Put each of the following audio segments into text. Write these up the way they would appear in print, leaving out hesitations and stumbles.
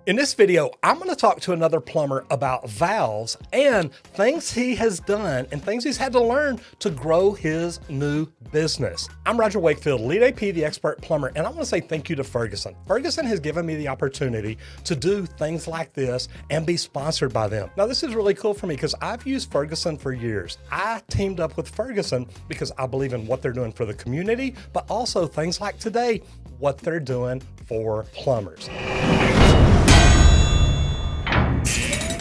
In this video, I'm going to talk to another plumber about valves and things he has done and things he's had to learn to grow his new business. I'm Roger Wakefield, Lead AP, the expert plumber, and I want to say thank you to Ferguson. Ferguson has given me the opportunity to do things like this and be sponsored by them. Now, this is really cool for me because I've used Ferguson for years. I teamed up with Ferguson because I believe in what they're doing for the community, but also things like today, what they're doing for plumbers.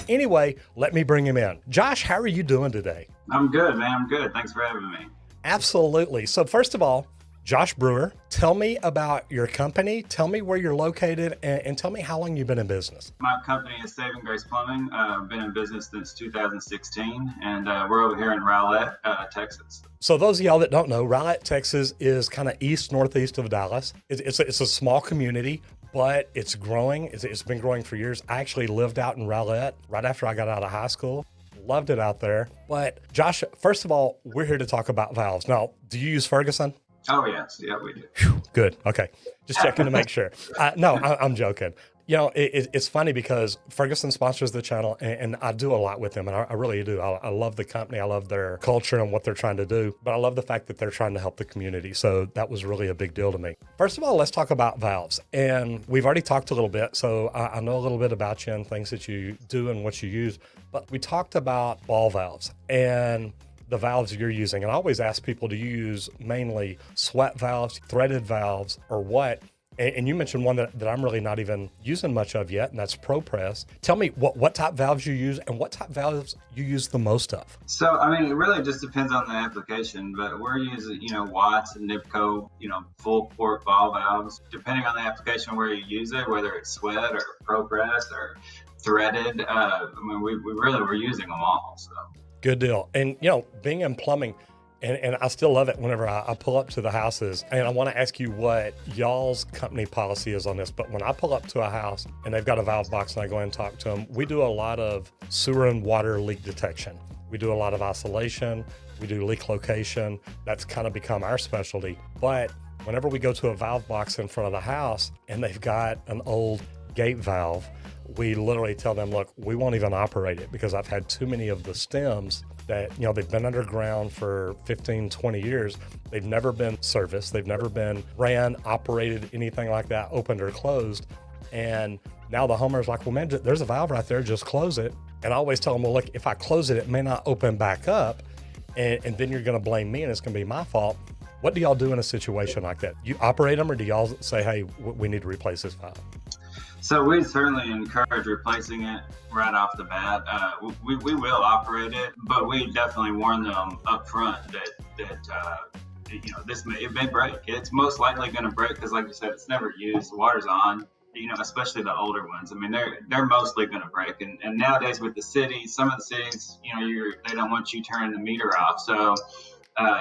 Anyway, let me bring him in. Josh, how are you doing today? I'm good, man. I'm good. Thanks for having me. Absolutely. So first of all, Josh Brewer, tell me about your company. Tell me where you're located and tell me how long you've been in business. My company is Saving Grace Plumbing. I've been in business since 2016, and we're over here in Rowlett, Texas. So those of y'all that don't know, Rowlett, Texas is kind of northeast of Dallas. It's a small community, but it's growing. It's been growing for years. I actually lived out in Rowlett right after I got out of high school. Loved it out there. But Josh, first of all, we're here to talk about valves. Now, do you use Ferguson? Oh, yes. Yeah, we do. Whew, good. Okay. Just checking to make sure. No, I'm joking. You know, it's funny because Ferguson sponsors the channel and I do a lot with them, and I really do. I love the company. I love their culture and what they're trying to do, but I love the fact that they're trying to help the community. So that was really a big deal to me. First of all, let's talk about valves. And we've already talked a little bit, so I know a little bit about you and things that you do and what you use, but we talked about ball valves and the valves you're using. And I always ask people, do you use mainly sweat valves, threaded valves, or what? And you mentioned one that I'm really not even using much of yet, and that's ProPress. Tell me what type valves you use and what type valves you use the most of. So, I mean, it really just depends on the application, but we're using, Watts and Nipco, full port ball valves. Depending on the application where you use it, whether it's sweat or ProPress or threaded, we really were using them all, so. Good deal. And, being in plumbing, and I still love it whenever I pull up to the houses, and I want to ask you what y'all's company policy is on this, but when I pull up to a house and they've got a valve box and I go in and talk to them, we do a lot of sewer and water leak detection. We do a lot of isolation. We do leak location. That's kind of become our specialty. But whenever we go to a valve box in front of the house and they've got an old gate valve, we literally tell them, look, we won't even operate it because I've had too many of the stems that, they've been underground for 15, 20 years. They've never been serviced. They've never been ran, operated, anything like that, opened or closed. And now the homeowner's like, well, man, there's a valve right there, just close it. And I always tell them, well, look, if I close it, it may not open back up. And then you're going to blame me and it's going to be my fault. What do y'all do in a situation like that? You operate them or do y'all say, hey, we need to replace this valve? So we certainly encourage replacing it right off the bat. We will operate it, but we definitely warn them up front that it may break. It's most likely going to break because, like you said, it's never used. The water's on. Especially the older ones. I mean, they're mostly going to break. And nowadays with the cities, some of the cities, they don't want you turning the meter off. So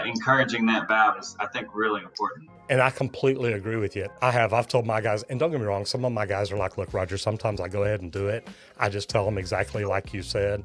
encouraging that valve is, I think, really important. And I completely agree with you. I've told my guys, and don't get me wrong, some of my guys are like, look, Roger, sometimes I go ahead and do it. I just tell them exactly like you said.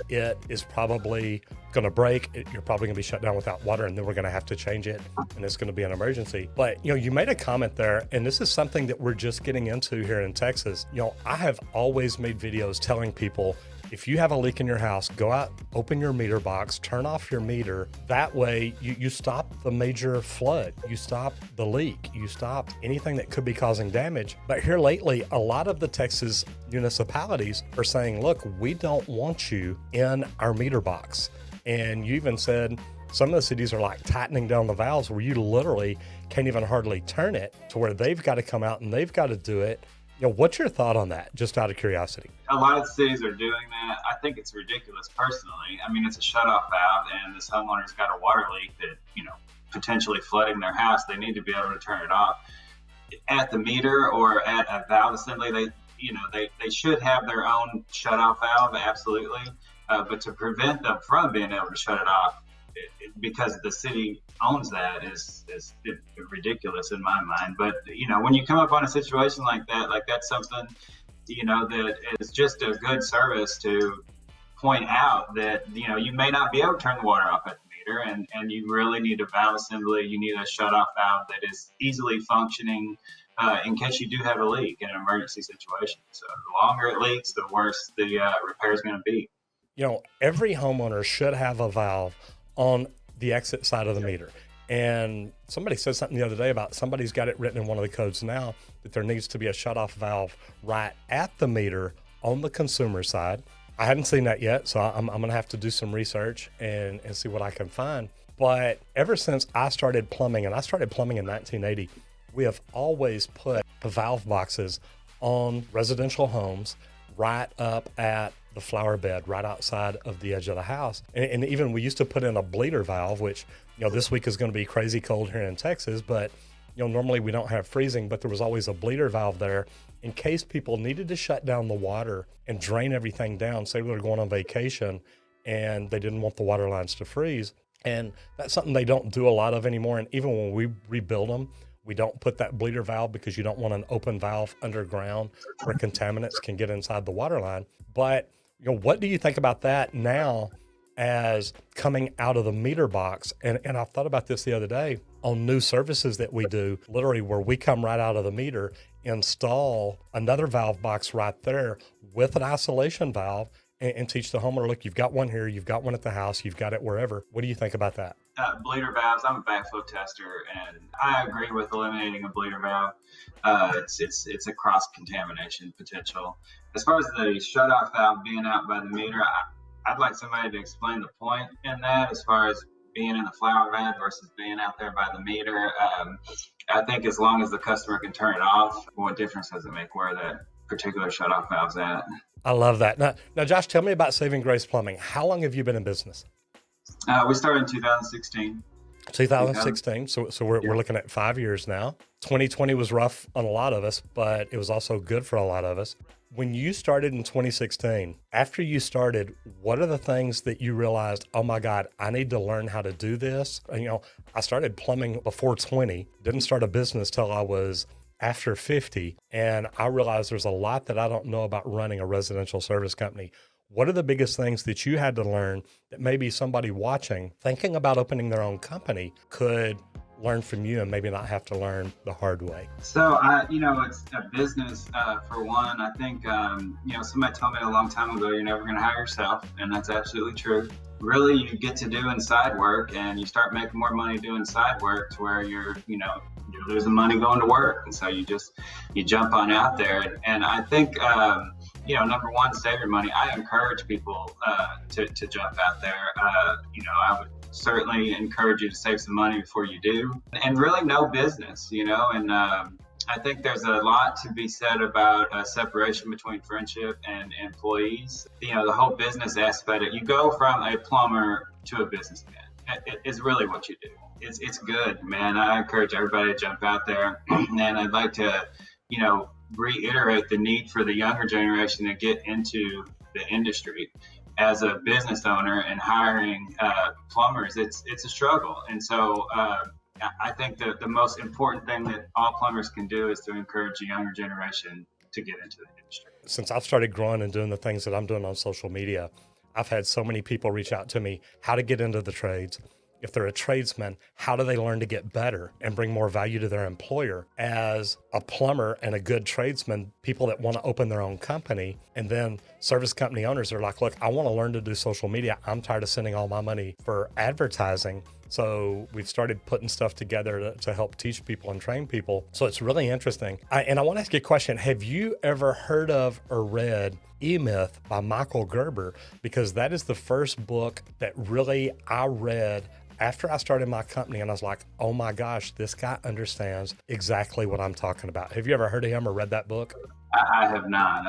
It is probably going to break. You're probably going to be shut down without water, and then we're going to have to change it, and it's going to be an emergency. But, you made a comment there, and this is something that we're just getting into here in Texas. I have always made videos telling people, if you have a leak in your house, go out, open your meter box, turn off your meter. That way you stop the major flood, you stop the leak, you stop anything that could be causing damage. But here lately, a lot of the Texas municipalities are saying, look, we don't want you in our meter box. And you even said some of the cities are like tightening down the valves where you literally can't even hardly turn it to where they've got to come out and they've got to do it. What's your thought on that, just out of curiosity? A lot of cities are doing that. I think it's ridiculous personally. I mean, it's a shutoff valve and this homeowner's got a water leak that, potentially flooding their house. They need to be able to turn it off. At the meter or at a valve assembly, they should have their own shutoff valve, absolutely. But to prevent them from being able to shut it off, because the city owns that is ridiculous in my mind. But when you come up on a situation like that's something that is just a good service to point out that you may not be able to turn the water off at the meter, and you really need a valve assembly. You need a shut off valve that is easily functioning, in case you do have a leak in an emergency situation. So the longer it leaks, the worse the repair is going to be. Every homeowner should have a valve on the exit side of the meter. And somebody said something the other day about somebody's got it written in one of the codes now that there needs to be a shutoff valve right at the meter on the consumer side. I hadn't seen that yet, so I'm going to have to do some research and see what I can find. But ever since I started plumbing, and I started plumbing in 1980, we have always put the valve boxes on residential homes right up at the flower bed, right outside of the edge of the house. And even we used to put in a bleeder valve, which, this week is going to be crazy cold here in Texas, but, normally we don't have freezing, but there was always a bleeder valve there in case people needed to shut down the water and drain everything down. Say they were going on vacation and they didn't want the water lines to freeze. And that's something they don't do a lot of anymore. And even when we rebuild them, we don't put that bleeder valve because you don't want an open valve underground where contaminants can get inside the water line. But, what do you think about that now as coming out of the meter box? And I thought about this the other day on new services that we do, literally where we come right out of the meter, install another valve box right there with an isolation valve and teach the homeowner, look, you've got one here, you've got one at the house, you've got it wherever. What do you think about that? Bleeder valves, I'm a backflow tester, and I agree with eliminating a bleeder valve. It's a cross-contamination potential. As far as the shutoff valve being out by the meter, I'd like somebody to explain the point in that as far as being in the flower bed versus being out there by the meter. I think as long as the customer can turn it off, what difference does it make where that particular shutoff valve's at? I love that. Now, Josh, tell me about Saving Grace Plumbing. How long have you been in business? We started in 2016. 2016. So we're looking at 5 years now. 2020 was rough on a lot of us, but it was also good for a lot of us. When you started in 2016, after you started, what are the things that you realized, oh my God, I need to learn how to do this? I started plumbing before 20, didn't start a business till I was after 50. And I realized there's a lot that I don't know about running a residential service company. What are the biggest things that you had to learn that maybe somebody watching, thinking about opening their own company, could learn from you and maybe not have to learn the hard way? So, it's a business for one. I think, somebody told me a long time ago, you're never going to hire yourself. And that's absolutely true. Really, you get to doing side work and you start making more money doing side work to where you're losing money going to work. And so you jump on out there. And I think, number one, save your money. I encourage people to jump out there. I would certainly encourage you to save some money before you do, and really know business, and I think there's a lot to be said about a separation between friendship and employees. The whole business aspect, you go from a plumber to a businessman. It's really what you do. It's good, man. I encourage everybody to jump out there, and I'd like to, reiterate the need for the younger generation to get into the industry. As a business owner and hiring plumbers, it's a struggle. And so I think that the most important thing that all plumbers can do is to encourage the younger generation to get into the industry. Since I've started growing and doing the things that I'm doing on social media, I've had so many people reach out to me, how to get into the trades. If they're a tradesman, how do they learn to get better and bring more value to their employer? As a plumber and a good tradesman, people that want to open their own company, and then service company owners are like, look, I want to learn to do social media. I'm tired of sending all my money for advertising. So we've started putting stuff together to help teach people and train people. So it's really interesting. And I want to ask you a question. Have you ever heard of or read E-Myth by Michael Gerber? Because that is the first book that really I read after I started my company, and I was like, oh my gosh, this guy understands exactly what I'm talking about. Have you ever heard of him or read that book? I have not.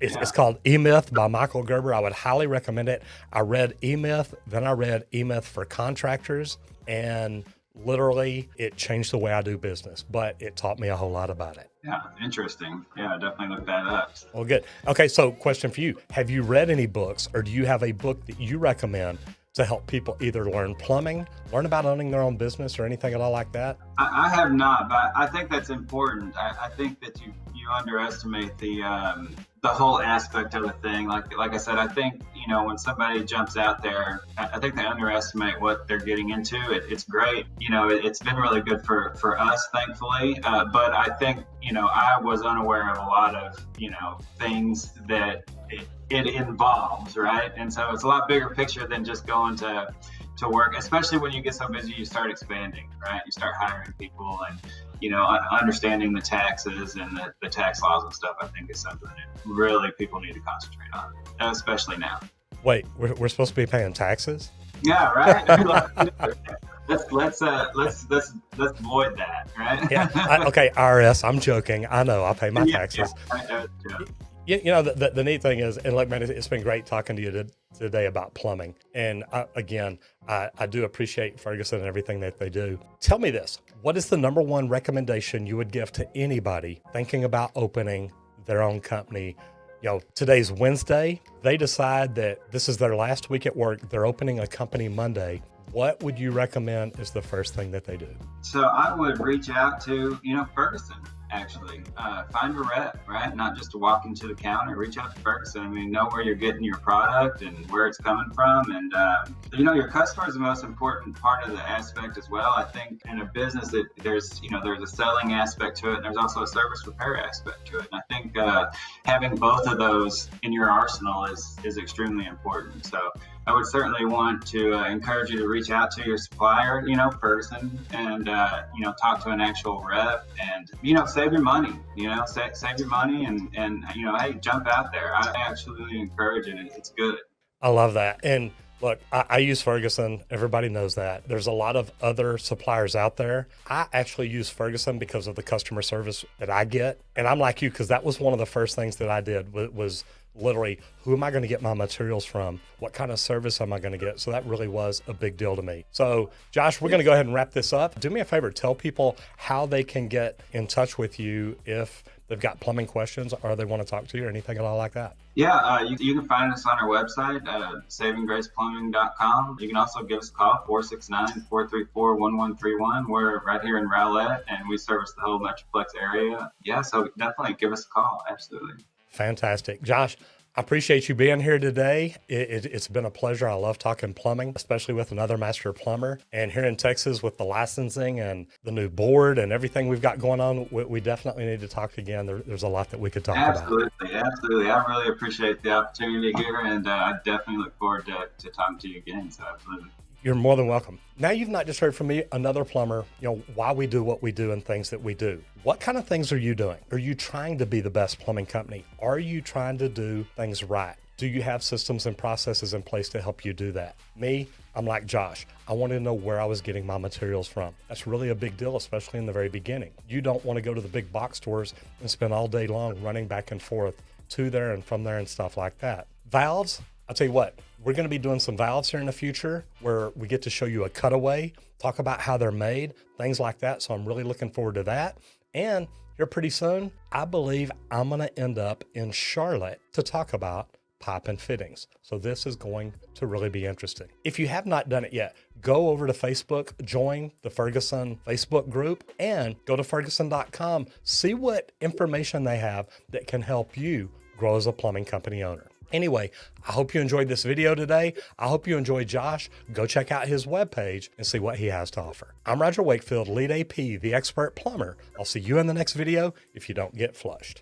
It's called E-Myth by Michael Gerber. I would highly recommend it. I read E-Myth, then I read E-Myth for Contractors, and literally it changed the way I do business, but it taught me a whole lot about it. Yeah, interesting. Yeah, definitely look that up. Well, good. Okay, so question for you. Have you read any books, or do you have a book that you recommend to help people either learn plumbing, learn about owning their own business, or anything at all like that? I have not, but I think that's important. I think that you underestimate the the whole aspect of the thing. Like I said, I think, when somebody jumps out there, I think they underestimate what they're getting into. It's great. It's been really good for us, thankfully. But I think, I was unaware of a lot of, things that it involves, right? And so it's a lot bigger picture than just going to work, especially when you get so busy, you start expanding, right? You start hiring people and, understanding the taxes and the tax laws and stuff, I think is something that really people need to concentrate on, especially now. Wait, we're supposed to be paying taxes? Yeah, right. let's avoid that, right? Yeah. Okay, IRS. I'm joking. I know. I pay my taxes. Yeah. The neat thing is, and look, man, it's been great talking to you today about plumbing. And I do appreciate Ferguson and everything that they do. Tell me this: what is the number one recommendation you would give to anybody thinking about opening their own company? Today's Wednesday. They decide that this is their last week at work. They're opening a company Monday. What would you recommend is the first thing that they do? So I would reach out to, Ferguson, actually. Find a rep, right? Not just to walk into the counter, reach out to Ferguson. I mean, know where you're getting your product and where it's coming from. And, your customer is the most important part of the aspect as well. I think in a business that there's a selling aspect to it, and there's also a service repair aspect to it. And I think having both of those in your arsenal is extremely important. So I would certainly want to encourage you to reach out to your supplier, Ferguson, and, talk to an actual rep and, save your money, save your money and, hey, jump out there. I absolutely encourage it. It's good. I love that. And look, I use Ferguson. Everybody knows that. There's a lot of other suppliers out there. I actually use Ferguson because of the customer service that I get. And I'm like you, because that was one of the first things that I did was literally, who am I going to get my materials from? What kind of service am I going to get? So that really was a big deal to me. So Josh, we're going to go ahead and wrap this up. Do me a favor, tell people how they can get in touch with you if they've got plumbing questions or they want to talk to you or anything at all like that. Yeah, you can find us on our website, savinggraceplumbing.com. You can also give us a call, 469-434-1131. We're right here in Rowlett, and we service the whole Metroplex area. Yeah, so definitely give us a call. Absolutely. Fantastic. Josh, I appreciate you being here today. It's been a pleasure. I love talking plumbing, especially with another master plumber. And here in Texas with the licensing and the new board and everything we've got going on, we definitely need to talk again. There's a lot that we could talk about. Absolutely. I really appreciate the opportunity here, and I definitely look forward to talking to you again. So absolutely. You're more than welcome. Now you've not just heard from me, another plumber, why we do what we do and things that we do. What kind of things are you doing? Are you trying to be the best plumbing company? Are you trying to do things right? Do you have systems and processes in place to help you do that? Me, I'm like Josh. I wanted to know where I was getting my materials from. That's really a big deal, especially in the very beginning. You don't want to go to the big box stores and spend all day long running back and forth to there and from there and stuff like that. Valves, I'll tell you what, we're going to be doing some valves here in the future where we get to show you a cutaway, talk about how they're made, things like that. So I'm really looking forward to that. And here pretty soon, I believe I'm going to end up in Charlotte to talk about pipe and fittings. So this is going to really be interesting. If you have not done it yet, go over to Facebook, join the Ferguson Facebook group, and go to ferguson.com. See what information they have that can help you grow as a plumbing company owner. Anyway, I hope you enjoyed this video today. I hope you enjoyed Josh. Go check out his webpage and see what he has to offer. I'm Roger Wakefield, Lead AP, the expert plumber. I'll see you in the next video if you don't get flushed.